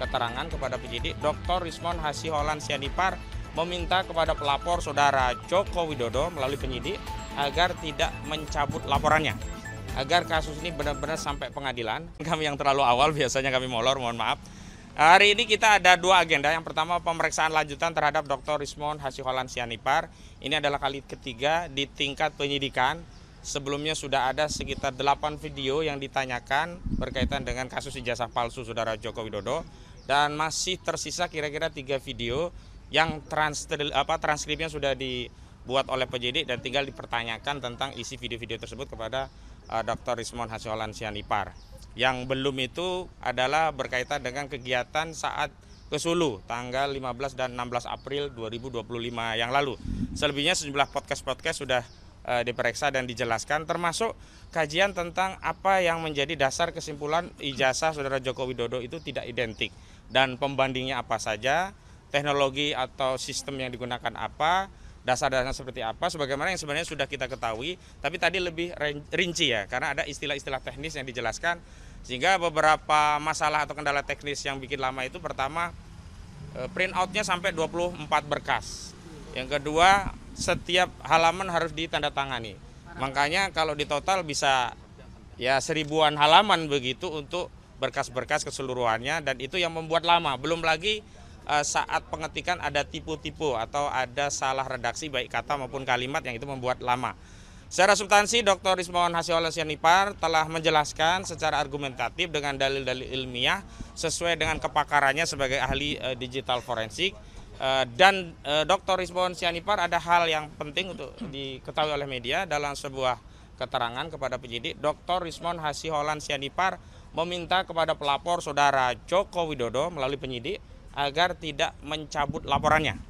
keterangan kepada penyidik, Dr. Rismon Hasyiholan Sianipar meminta kepada pelapor saudara Joko Widodo melalui penyidik agar tidak mencabut laporannya, agar kasus ini benar-benar sampai pengadilan. Kami yang terlalu awal, biasanya kami molor, mohon maaf. Hari ini kita ada dua agenda. Yang pertama, pemeriksaan lanjutan terhadap Dr. Rismon Hasyiholan Sianipar. Ini adalah kali ketiga di tingkat penyidikan. Sebelumnya sudah ada sekitar 8 video yang ditanyakan berkaitan dengan kasus ijazah palsu saudara Joko Widodo. Dan masih tersisa kira-kira 3 video yang transkripnya sudah dibuat oleh penyidik dan tinggal dipertanyakan tentang isi video-video tersebut kepada Dr. Rismon Hasyiholan Sianipar. Yang belum itu adalah berkaitan dengan kegiatan saat ke Sulu tanggal 15 dan 16 April 2025 yang lalu. Selebihnya sejumlah podcast sudah diperiksa dan dijelaskan, termasuk kajian tentang apa yang menjadi dasar kesimpulan ijazah saudara Joko Widodo itu tidak identik dan pembandingnya apa saja, teknologi atau sistem yang digunakan apa, dasar-dasarnya seperti apa, sebagaimana yang sebenarnya sudah kita ketahui, tapi tadi lebih rinci ya, karena ada istilah-istilah teknis yang dijelaskan, sehingga beberapa masalah atau kendala teknis yang bikin lama itu, pertama, print out-nya sampai 24 berkas. Yang kedua, setiap halaman harus ditandatangani. Makanya kalau di total bisa ya 1000-an halaman begitu untuk berkas-berkas keseluruhannya, dan itu yang membuat lama. Belum lagi saat pengetikan ada tipu-tipu atau ada salah redaksi baik kata maupun kalimat yang itu membuat lama. Secara substansi, Dr. Rismon Hasyiholan Sianipar telah menjelaskan secara argumentatif dengan dalil-dalil ilmiah sesuai dengan kepakarannya sebagai ahli digital forensik. Dan Dr. Rismon Sianipar ada hal yang penting untuk diketahui oleh media dalam sebuah keterangan kepada penyidik. Dr. Rismon Hasyiholan Sianipar meminta kepada pelapor saudara Joko Widodo melalui penyidik agar tidak mencabut laporannya,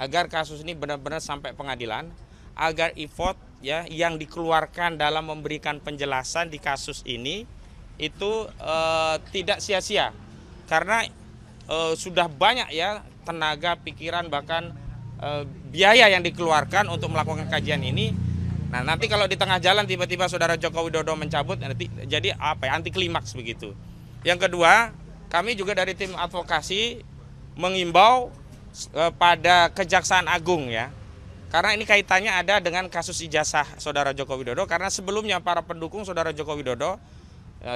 agar kasus ini benar-benar sampai pengadilan, agar effort ya yang dikeluarkan dalam memberikan penjelasan di kasus ini itu tidak sia-sia, karena sudah banyak ya tenaga, pikiran, bahkan biaya yang dikeluarkan untuk melakukan kajian ini. Nah, nanti kalau di tengah jalan tiba-tiba saudara Joko Widodo mencabut, nanti jadi anti klimaks begitu. Yang kedua, kami juga dari tim advokasi mengimbau pada Kejaksaan Agung ya, karena ini kaitannya ada dengan kasus ijazah saudara Joko Widodo, karena sebelumnya para pendukung saudara Joko Widodo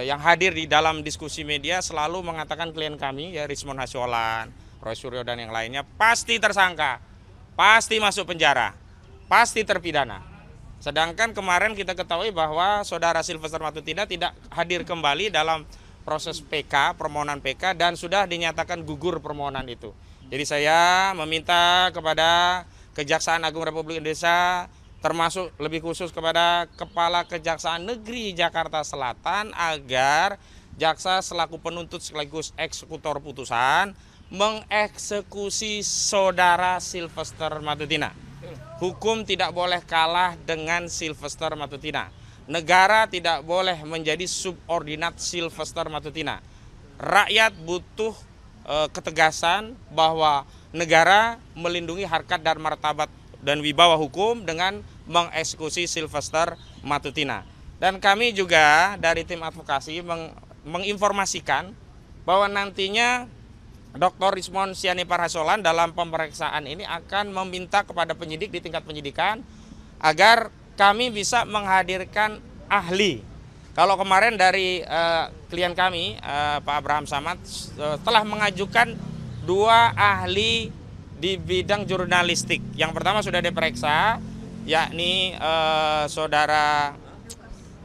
yang hadir di dalam diskusi media selalu mengatakan klien kami ya, Rismon Hasyiholan, Roy Suryo dan yang lainnya pasti tersangka, pasti masuk penjara, pasti terpidana. Sedangkan kemarin kita ketahui bahwa saudara Sylvester Matutina tidak hadir kembali dalam proses PK, permohonan PK, dan sudah dinyatakan gugur permohonan itu. Jadi saya meminta kepada Kejaksaan Agung Republik Indonesia, termasuk lebih khusus kepada Kepala Kejaksaan Negeri Jakarta Selatan, agar jaksa selaku penuntut sekaligus eksekutor putusan mengeksekusi saudara Sylvester Matutina. Hukum tidak boleh kalah dengan Sylvester Matutina. Negara tidak boleh menjadi subordinat Sylvester Matutina. Rakyat butuh ketegasan bahwa negara melindungi harkat dan martabat dan wibawa hukum dengan mengeksekusi Sylvester Matutina. Dan kami juga dari tim advokasi menginformasikan bahwa nantinya Dr. Rismon Sianipar Hasyiholan dalam pemeriksaan ini akan meminta kepada penyidik di tingkat penyidikan agar kami bisa menghadirkan ahli. Kalau kemarin dari klien kami, Pak Abraham Samad, telah mengajukan 2 ahli di bidang jurnalistik. Yang pertama sudah diperiksa, yakni saudara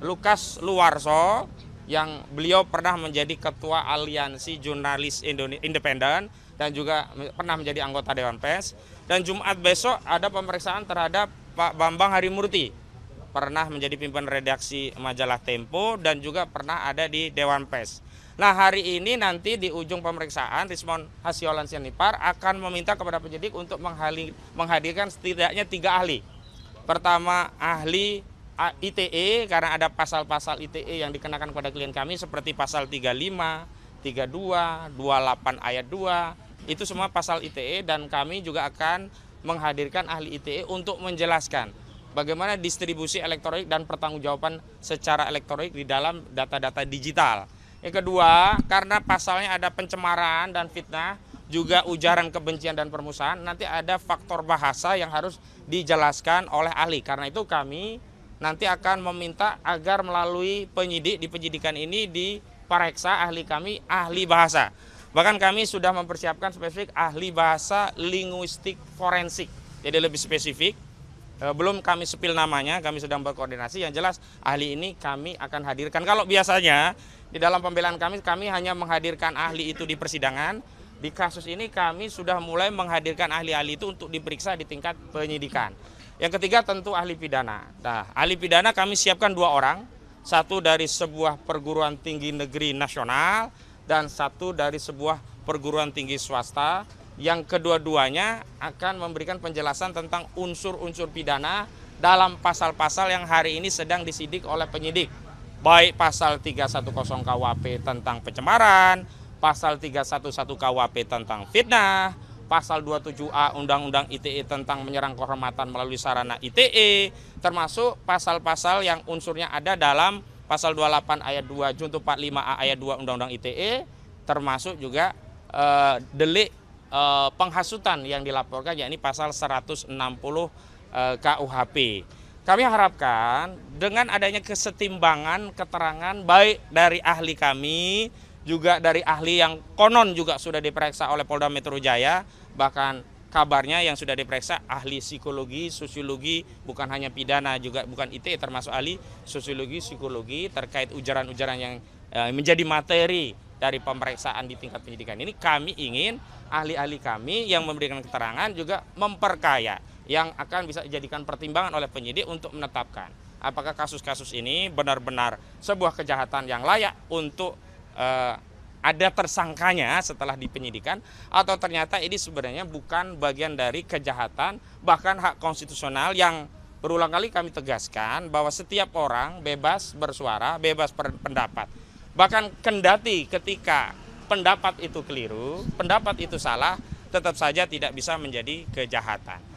Lukas Luwarso, yang beliau pernah menjadi ketua Aliansi Jurnalis Independen dan juga pernah menjadi anggota Dewan Pers. Dan Jumat besok ada pemeriksaan terhadap Pak Bambang Harimurti, pernah menjadi pimpinan redaksi majalah Tempo dan juga pernah ada di Dewan Pers. Nah, hari ini nanti di ujung pemeriksaan Rismon Hasyiholan Sianipar akan meminta kepada penyidik untuk menghadirkan setidaknya 3 ahli. Pertama, ahli ITE, karena ada pasal-pasal ITE yang dikenakan kepada klien kami seperti pasal 35, 32, 28 ayat 2. Itu semua pasal ITE, dan kami juga akan menghadirkan ahli ITE untuk menjelaskan bagaimana distribusi elektronik dan pertanggungjawaban secara elektronik di dalam data-data digital. Yang kedua, karena pasalnya ada pencemaran dan fitnah, juga ujaran kebencian dan permusuhan, nanti ada faktor bahasa yang harus dijelaskan oleh ahli. Karena itu kami nanti akan meminta agar melalui penyidik di penyidikan ini diperiksa ahli kami, ahli bahasa. Bahkan kami sudah mempersiapkan spesifik ahli bahasa linguistik forensik. Jadi lebih spesifik. Belum kami sepil namanya, kami sedang berkoordinasi. Yang jelas ahli ini kami akan hadirkan. Kalau biasanya di dalam pembelaan kami hanya menghadirkan ahli itu di persidangan. Di kasus ini kami sudah mulai menghadirkan ahli-ahli itu untuk diperiksa di tingkat penyidikan. Yang ketiga tentu ahli pidana. Nah, ahli pidana kami siapkan 2 orang. Satu dari sebuah perguruan tinggi negeri nasional dan satu dari sebuah perguruan tinggi swasta. Yang kedua-duanya akan memberikan penjelasan tentang unsur-unsur pidana dalam pasal-pasal yang hari ini sedang disidik oleh penyidik. Baik pasal 310 KUHP tentang pencemaran, pasal 311 KUHP tentang fitnah, pasal 27A Undang-Undang ITE tentang menyerang kehormatan melalui sarana ITE, termasuk pasal-pasal yang unsurnya ada dalam pasal 28 ayat 2 junto 45A ayat 2 Undang-Undang ITE, termasuk juga delik penghasutan yang dilaporkan, yakni pasal 160 KUHP. Kami harapkan dengan adanya kesetimbangan keterangan baik dari ahli kami, juga dari ahli yang konon juga sudah diperiksa oleh Polda Metro Jaya, bahkan kabarnya yang sudah diperiksa ahli psikologi, sosiologi, bukan hanya pidana, juga bukan ITE, termasuk ahli sosiologi, psikologi terkait ujaran-ujaran yang menjadi materi dari pemeriksaan di tingkat penyidikan ini. Kami ingin ahli-ahli kami yang memberikan keterangan juga memperkaya, yang akan bisa dijadikan pertimbangan oleh penyidik untuk menetapkan apakah kasus-kasus ini benar-benar sebuah kejahatan yang layak untuk ada tersangkanya setelah dipenyidikan, atau ternyata ini sebenarnya bukan bagian dari kejahatan, bahkan hak konstitusional yang berulang kali kami tegaskan bahwa setiap orang bebas bersuara, bebas berpendapat. Bahkan kendati ketika pendapat itu keliru, pendapat itu salah, tetap saja tidak bisa menjadi kejahatan.